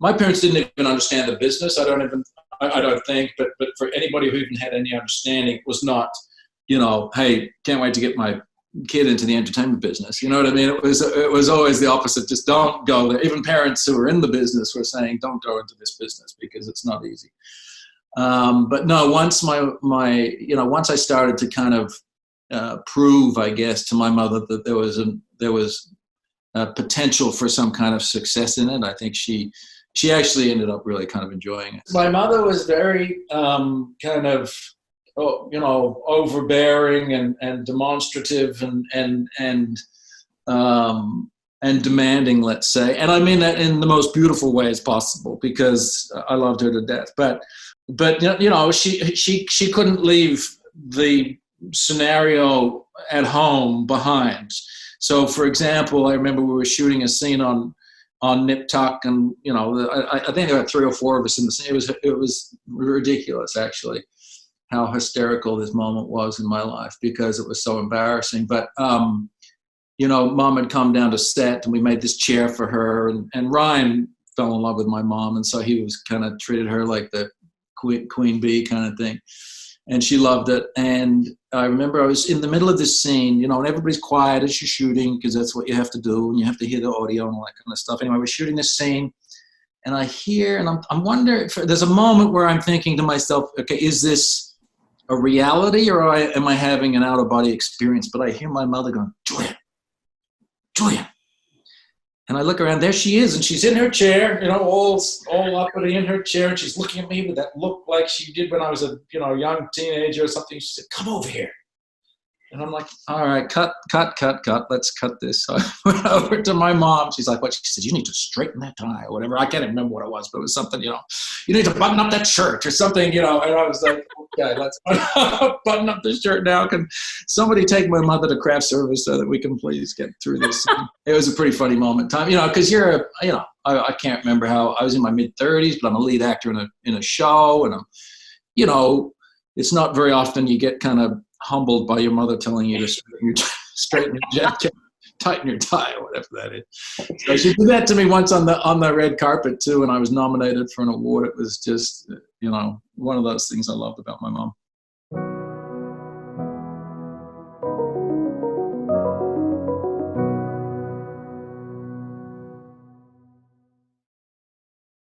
my parents didn't even understand the business. I don't think, but for anybody who even had any understanding, it was not, hey, can't wait to get my kid into the entertainment business. You know what I mean? It was always the opposite. Just don't go there. Even parents who were in the business were saying, don't go into this business because it's not easy. But no, once once I started to kind of prove, I guess, to my mother that there was potential for some kind of success in it, I think she actually ended up really kind of enjoying it. My mother was very kind of, overbearing and demonstrative and demanding, let's say. And I mean that in the most beautiful ways possible, because I loved her to death. But she couldn't leave the scenario at home behind. So, for example, I remember we were shooting a scene on Nip Tuck, and I think there were 3 or 4 of us in the scene. It was ridiculous, actually, how hysterical this moment was in my life because it was so embarrassing. But Mom had come down to set, and we made this chair for her, and Ryan fell in love with my mom, and so he was kind of treated her like the queen bee kind of thing. And she loved it. And I remember I was in the middle of this scene, and everybody's quiet as you're shooting, because that's what you have to do, and you have to hear the audio and all that kind of stuff. Anyway, we're shooting this scene, and I hear, and I'm wondering, there's a moment where I'm thinking to myself, okay, is this a reality, or am I having an out-of-body experience? But I hear my mother going, Julian. And I look around, there she is, and she's in her chair, all uppity in her chair, and she's looking at me with that look like she did when I was a young teenager or something. She said, "Come over here." And I'm like, "All right, cut. Let's cut this." So I went over to my mom. She's like, "What?" She said, "You need to straighten that tie or whatever." I can't even remember what it was, but it was something, you need to button up that shirt or something, And I was like, okay, let's button up this shirt now. Can somebody take my mother to craft service so that we can please get through this? It was a pretty funny moment in time, because I can't remember how I was in my mid-30s, but I'm a lead actor in a show, and I'm, it's not very often you get kind of humbled by your mother telling you to straighten your jacket, tighten your tie, or whatever that is. So she did that to me once on the red carpet too, and I was nominated for an award. It was just, one of those things I loved about my mom.